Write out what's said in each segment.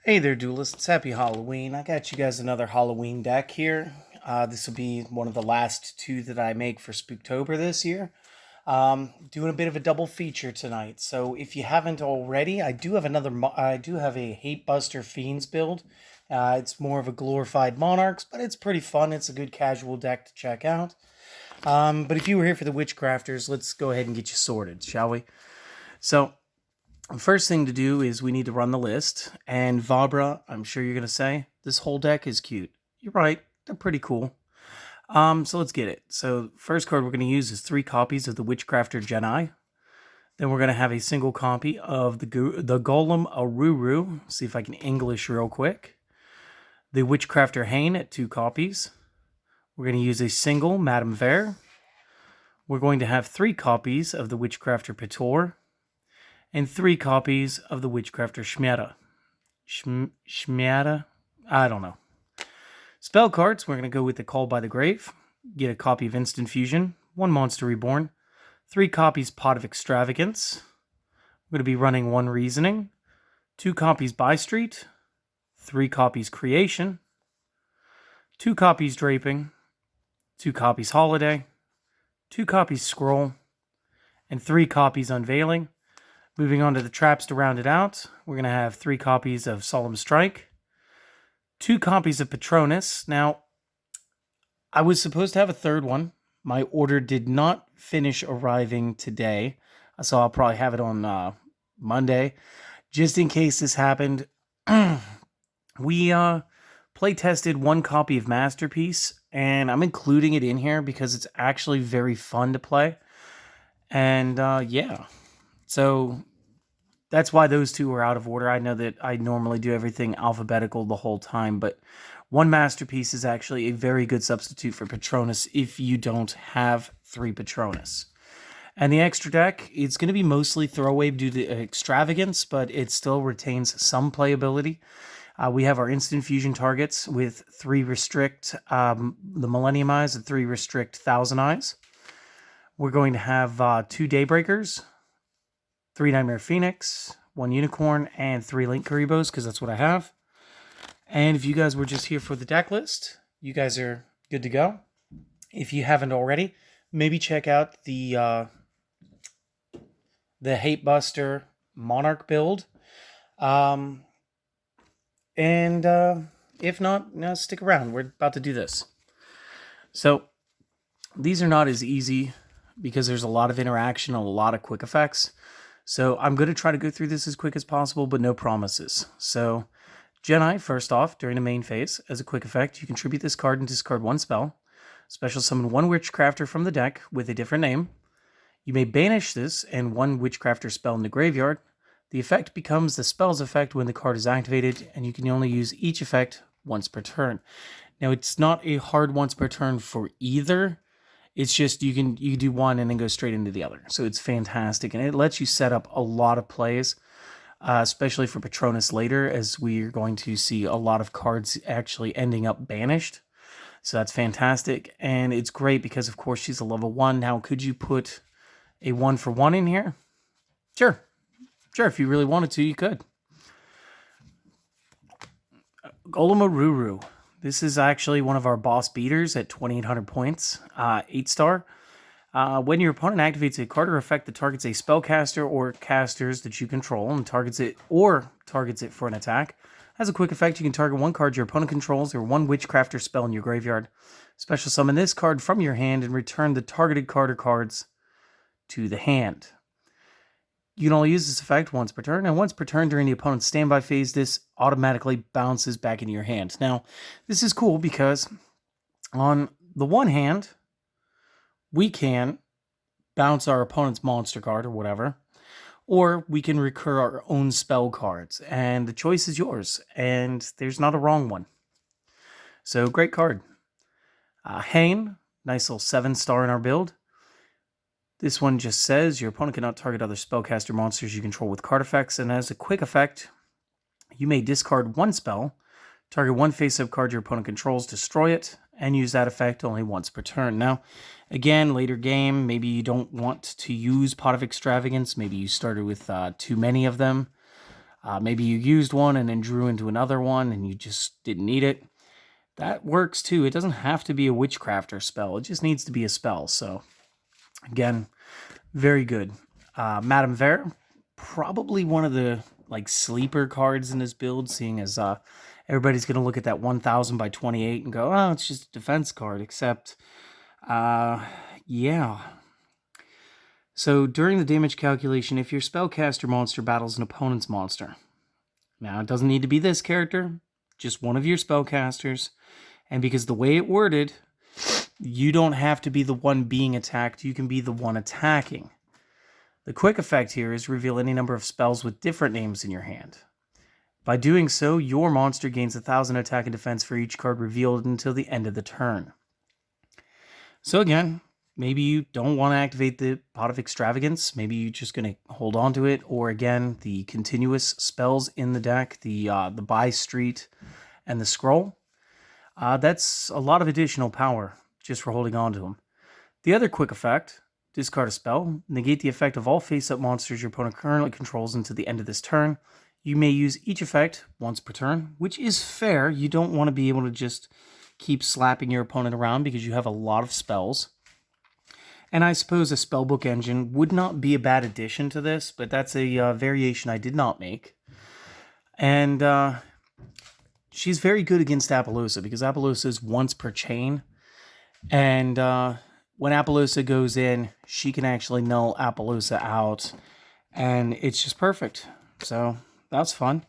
Hey there, duelists. Happy Halloween. I got you guys another Halloween deck here. This will be one of the last two that I make for Spooktober this year. Doing a bit of a double feature tonight. So if you haven't already, I do have a Hate Buster Fiends build. It's more of a glorified Monarchs, but it's pretty fun. It's a good casual deck to check out. But if you were here for the Witchcrafters, let's go ahead and get you sorted, shall we? So first thing to do is we need to run the list. And Vabra, I'm sure you're going to say, this whole deck is cute. You're right. They're pretty cool. So let's get it. So first card we're going to use is 3 copies of the Witchcrafter Jedi. Then we're going to have a single copy of the Golem Aruru. See if I can English real quick. The Witchcrafter Hain at 2 copies. We're going to use a single Madame Vere. We're going to have 3 copies of the Witchcrafter Pator. And 3 copies of the Witchcrafter Shmeta. Shmeta? I don't know. Spell cards, we're going to go with the Call by the Grave. Get a copy of Instant Fusion. 1 Monster Reborn. 3 copies Pot of Extravagance. We're going to be running 1 Reasoning. 2 copies By Street. 3 copies Creation. 2 copies Draping. 2 copies Holiday. 2 copies Scroll. And 3 copies Unveiling. Moving on to the traps to round it out, we're going to have 3 copies of Solemn Strike, 2 copies of Patronus. Now, I was supposed to have a third one. My order did not finish arriving today, so I'll probably have it on Monday. Just in case this happened, we play tested 1 copy of Masterpiece, and I'm including it in here because it's actually very fun to play. And yeah. So that's why those 2 are out of order. I know that I normally do everything alphabetical the whole time, but 1 Masterpiece is actually a very good substitute for Patronus if you don't have 3 Patronus. And the extra deck, it's going to be mostly throwaway due to extravagance, but it still retains some playability. We have our Instant Fusion targets with 3 restrict the Millennium Eyes and 3 restrict Thousand Eyes. We're going to have 2 Daybreakers, 3 Nightmare Phoenix, 1 Unicorn, and 3 Link Karibos, because that's what I have. And if you guys were just here for the deck list, you guys are good to go. If you haven't already, maybe check out the Hate Buster Monarch build. And if not, now stick around. We're about to do this. So these are not as easy because there's a lot of interaction, a lot of quick effects. So I'm going to try to go through this as quick as possible, but no promises. So Jedi, first off, during the main phase, as a quick effect, you contribute this card and discard 1 spell. Special summon 1 Witchcrafter from the deck with a different name. You may banish this and 1 Witchcrafter spell in the graveyard. The effect becomes the spell's effect when the card is activated, and you can only use each effect once per turn. Now, it's not a hard once per turn for either. It's just you can do 1 and then go straight into the other. So it's fantastic. And it lets you set up a lot of plays, especially for Patronus later, as we're going to see a lot of cards actually ending up banished. So that's fantastic. And it's great because, of course, she's a level 1. Now, could you put a 1-for-1 in here? Sure. Sure, if you really wanted to, you could. Golem Aruru. This is actually one of our boss beaters at 2,800 points, 8-star. When your opponent activates a card or effect that targets a spellcaster or casters that you control and targets it for an attack, as a quick effect, you can target 1 card your opponent controls or 1 Witchcrafter spell in your graveyard. Special summon this card from your hand and return the targeted card or cards to the hand. You can only use this effect once per turn, and once per turn during the opponent's standby phase, this automatically bounces back into your hand. Now, this is cool because on the one hand, we can bounce our opponent's monster card or whatever, or we can recur our own spell cards, and the choice is yours, and there's not a wrong one. So, great card. Hain, nice little 7-star in our build. This one just says your opponent cannot target other spellcaster monsters you control with card effects, and as a quick effect, you may discard 1 spell, target 1 face-up card your opponent controls, destroy it, and use that effect only once per turn. Now, again, later game, maybe you don't want to use Pot of Extravagance, maybe you started with too many of them. Maybe you used one and then drew into another one and you just didn't need it. That works too. It doesn't have to be a Witchcrafter spell. It just needs to be a spell. So, again, very good. Madame Vere, probably one of the sleeper cards in this build, seeing as everybody's going to look at that 1000 by 28 and go, oh, it's just a defense card, except, yeah. So during the damage calculation, if your spellcaster monster battles an opponent's monster, now it doesn't need to be this character, just one of your spellcasters, and because the way it worded, you don't have to be the one being attacked, you can be the one attacking. The quick effect here is reveal any number of spells with different names in your hand. By doing so, your monster gains 1000 attack and defense for each card revealed until the end of the turn. So again, maybe you don't want to activate the Pot of Extravagance, maybe you're just going to hold on to it, or again, the continuous spells in the deck, the Buy Street and the Scroll. That's a lot of additional power just for holding on to them. The other quick effect, discard a spell, negate the effect of all face-up monsters your opponent currently controls until the end of this turn. You may use each effect once per turn, which is fair. You don't want to be able to just keep slapping your opponent around because you have a lot of spells. And I suppose a spellbook engine would not be a bad addition to this, but that's a variation I did not make. And she's very good against Apollousa because Apollousa is once per chain. And when Apollousa goes in, she can actually null Apollousa out. And it's just perfect. So that's fun.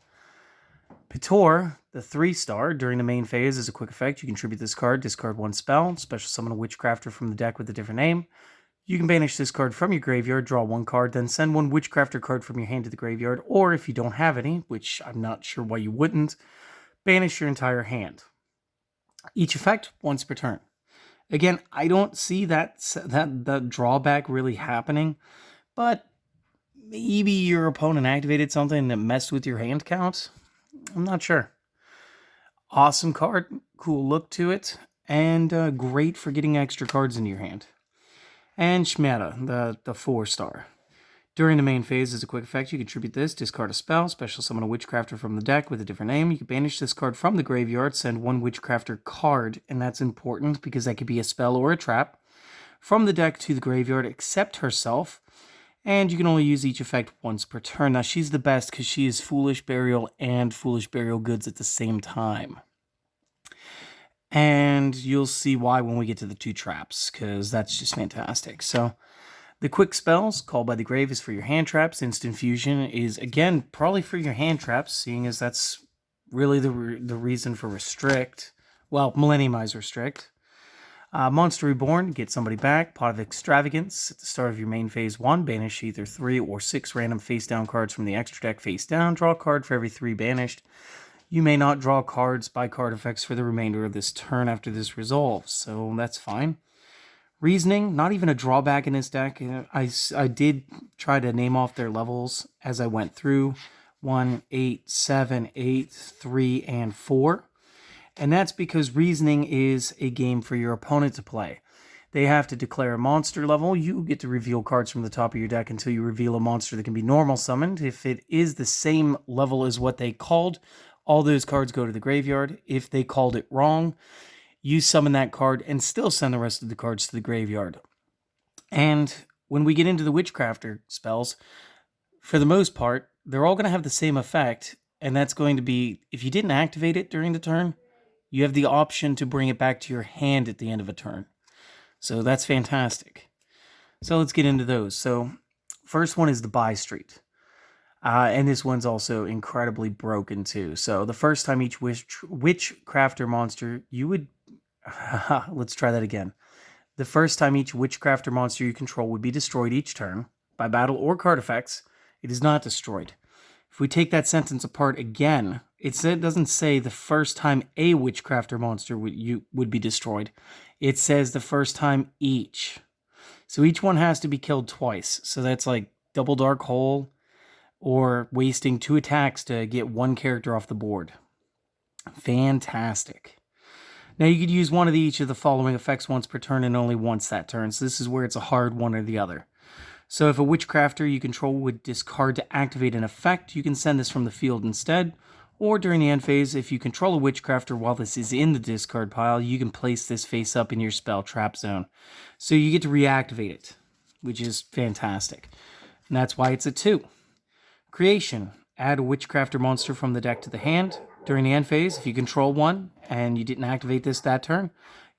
Pitor, the 3-star, during the main phase is a quick effect. You contribute this card, discard one spell, special summon a Witchcrafter from the deck with a different name. You can banish this card from your graveyard, draw one card, then send one Witchcrafter card from your hand to the graveyard, or if you don't have any, which I'm not sure why you wouldn't, banish your entire hand. Each effect once per turn. Again, I don't see that drawback really happening, but maybe your opponent activated something that messed with your hand count. I'm not sure. Awesome card, cool look to it, and great for getting extra cards into your hand. And Shmeta, the 4-star. During the main phase, as a quick effect, you contribute this, discard a spell, special summon a Witchcrafter from the deck with a different name. You can banish this card from the graveyard, send one Witchcrafter card, and that's important because that could be a spell or a trap, from the deck to the graveyard, except herself, and you can only use each effect once per turn. Now, she's the best because she is Foolish Burial and Foolish Burial Goods at the same time. And you'll see why when we get to the 2 traps, because that's just fantastic. So, the quick spells, Call by the Grave, is for your hand traps. Instant Fusion is, again, probably for your hand traps, seeing as that's really the reason for Restrict. Well, Millenniumize Restrict. Monster Reborn, get somebody back. Pot of Extravagance, at the start of your main phase 1, banish either 3 or 6 random face-down cards from the extra deck face down. Draw a card for every 3 banished. You may not draw cards by card effects for the remainder of this turn after this resolves, so that's fine. Reasoning, not even a drawback in this deck. I did try to name off their levels as I went through. 1, 8, 7, 8, 3, and 4. And that's because Reasoning is a game for your opponent to play. They have to declare a monster level. You get to reveal cards from the top of your deck until you reveal a monster that can be normal summoned. If it is the same level as what they called, all those cards go to the graveyard. If they called it wrong, you summon that card and still send the rest of the cards to the graveyard. And when we get into the Witchcrafter spells, for the most part, they're all going to have the same effect, and that's going to be, if you didn't activate it during the turn, you have the option to bring it back to your hand at the end of a turn. So that's fantastic. So let's get into those. So first one is the Buy Street. And this one's also incredibly broken too. So the first time each Witchcrafter monster you would... let's try that again. The first time each Witchcrafter monster you control would be destroyed each turn by battle or card effects, it is not destroyed. If we take that sentence apart again, it doesn't say the first time a Witchcrafter monster would be destroyed. It says the first time each. So each one has to be killed twice. So that's like double Dark Hole or wasting 2 attacks to get 1 character off the board. Fantastic. Now you could use one of each of the following effects once per turn and only once that turn. So this is where it's a hard one or the other. So if a Witchcrafter you control would discard to activate an effect, you can send this from the field instead. Or during the end phase, if you control a Witchcrafter while this is in the discard pile, you can place this face up in your spell trap zone. So you get to reactivate it, which is fantastic. And that's why it's a 2. Creation. Add a Witchcrafter monster from the deck to the hand. During the end phase, if you control one and you didn't activate this that turn,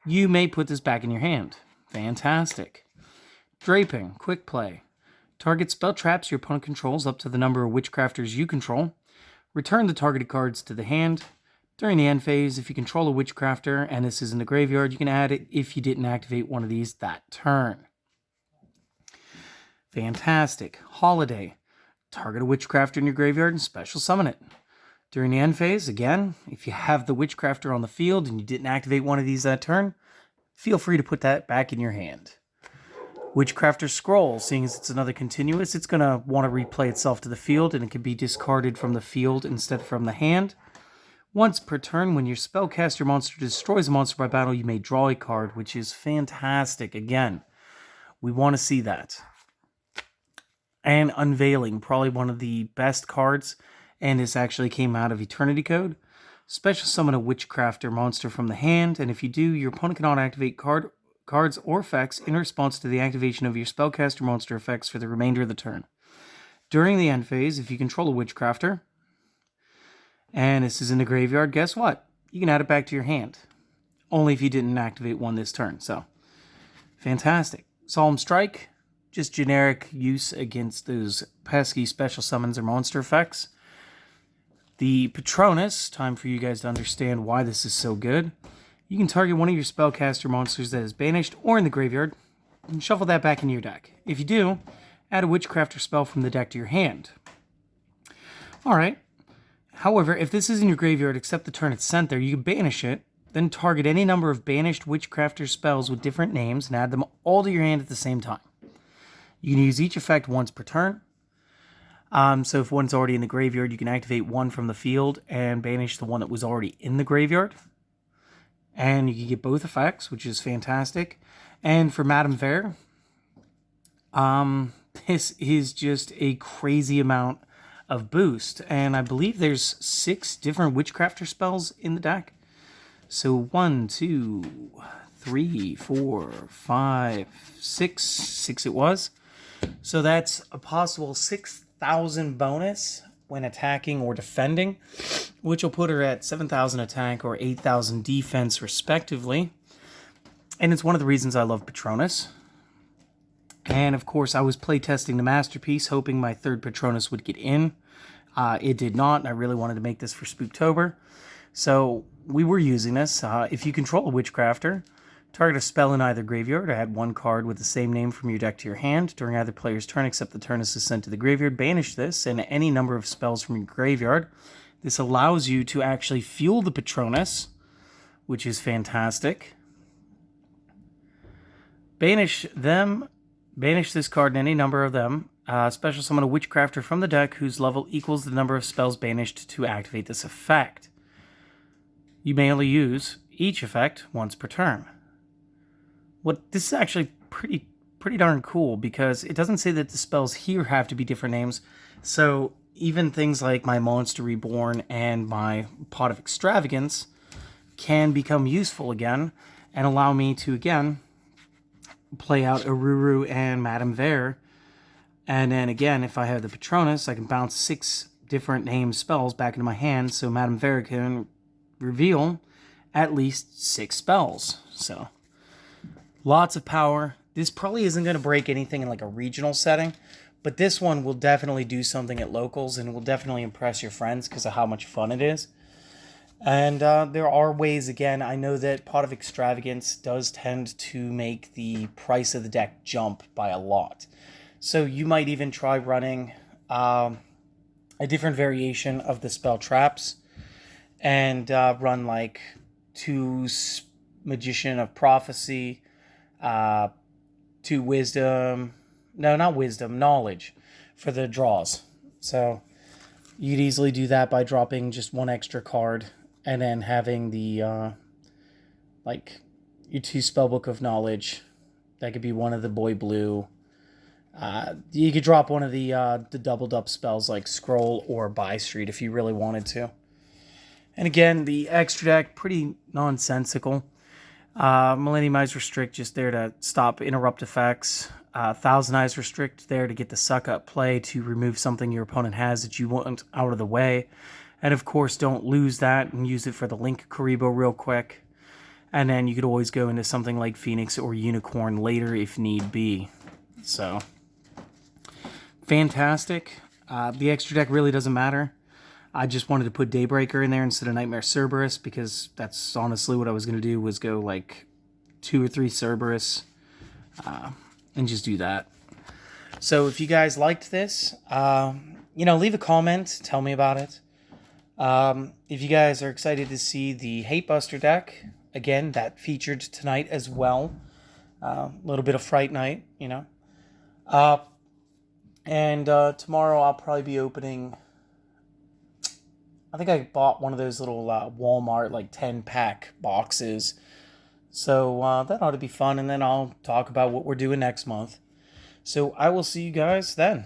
you may put this back in your hand. Fantastic. Draping. Quick play. Target spell traps your opponent controls up to the number of Witchcrafters you control. Return the targeted cards to the hand. During the end phase, if you control a Witchcrafter and this is in the graveyard, you can add it if you didn't activate one of these that turn. Fantastic. Holiday. Target a Witchcrafter in your graveyard and special summon it. During the end phase, again, if you have the Witchcrafter on the field and you didn't activate one of these that turn, feel free to put that back in your hand. Witchcrafter Scroll, seeing as it's another continuous, it's going to want to replay itself to the field, and it can be discarded from the field instead of from the hand. Once per turn, when your spellcaster monster destroys a monster by battle, you may draw a card, which is fantastic. Again, we want to see that. And Unveiling, probably one of the best cards, and this actually came out of Eternity Code. Special summon a Witchcrafter monster from the hand, and if you do, your opponent cannot activate cards or effects in response to the activation of your spellcaster monster effects for the remainder of the turn. During the end phase, if you control a Witchcrafter, and this is in the graveyard, guess what? You can add it back to your hand. Only if you didn't activate one this turn. So, fantastic. Solemn Strike, just generic use against those pesky special summons or monster effects. The Patronus, time for you guys to understand why this is so good. You can target one of your spellcaster monsters that is banished or in the graveyard, and shuffle that back into your deck. If you do, add a Witchcrafter spell from the deck to your hand. Alright. However, if this is in your graveyard except the turn it's sent there, you can banish it, then target any number of banished Witchcrafter spells with different names and add them all to your hand at the same time. You can use each effect once per turn. So if one's already in the graveyard, you can activate one from the field and banish the one that was already in the graveyard. And you can get both effects, which is fantastic. And for Madame Vere, this is just a crazy amount of boost. And I believe there's 6 different Witchcrafter spells in the deck. So 1, 2, 3, 4, 5, 6. 6 it was. So that's a possible 6,000 bonus when attacking or defending, which will put her at 7,000 attack or 8,000 defense respectively. And it's one of the reasons I love Patronus. And of course, I was playtesting the Masterpiece, hoping my 3rd Patronus would get in. It did not, and I really wanted to make this for Spooktober. So we were using this. If you control a Witchcrafter, target a spell in either graveyard, or add one card with the same name from your deck to your hand during either player's turn except the turn is sent to the graveyard. Banish this and any number of spells from your graveyard. This allows you to actually fuel the Patronus, which is fantastic. Banish this card and any number of them. Special summon a Witchcrafter from the deck whose level equals the number of spells banished to activate this effect. You may only use each effect once per turn. This is actually pretty darn cool, because it doesn't say that the spells here have to be different names. So even things like my Monster Reborn and my Pot of Extravagance can become useful again and allow me to again play out Aruru and Madame Vere. And then again, if I have the Patronus, I can bounce 6 different named spells back into my hand, so Madame Vere can reveal at least 6 spells. So lots of power. This probably isn't going to break anything in like a regional setting, but this one will definitely do something at locals and will definitely impress your friends because of how much fun it is. And there are ways, again, I know that Pot of Extravagance does tend to make the price of the deck jump by a lot. So you might even try running a different variation of the spell traps and run like 2 Magician of Prophecy, 2 Wisdom, no, not Wisdom, Knowledge for the draws. So you'd easily do that by dropping just 1 extra card and then having the, like, your 2 Spellbook of Knowledge. That could be one of the Boy Blue. You could drop one of the doubled up spells like Scroll or Buy Street if you really wanted to. And again, the extra deck, pretty nonsensical. Millennium Eyes Restrict, just there to stop interrupt effects. Thousand Eyes Restrict, there to get the suck up play to remove something your opponent has that you want out of the way. And of course, don't lose that and use it for the Link Karibo real quick. And then you could always go into something like Phoenix or Unicorn later if need be. So, fantastic. The extra deck really doesn't matter. I just wanted to put Daybreaker in there instead of Nightmare Cerberus because that's honestly what I was going to do, was go like 2 or 3 Cerberus and just do that. So if you guys liked this, leave a comment. Tell me about it. If you guys are excited to see the Hate Buster deck, again, that featured tonight as well. A little bit of Fright Night, And tomorrow I'll probably be opening... I think I bought one of those little Walmart, 10-pack boxes. So that ought to be fun, and then I'll talk about what we're doing next month. So I will see you guys then.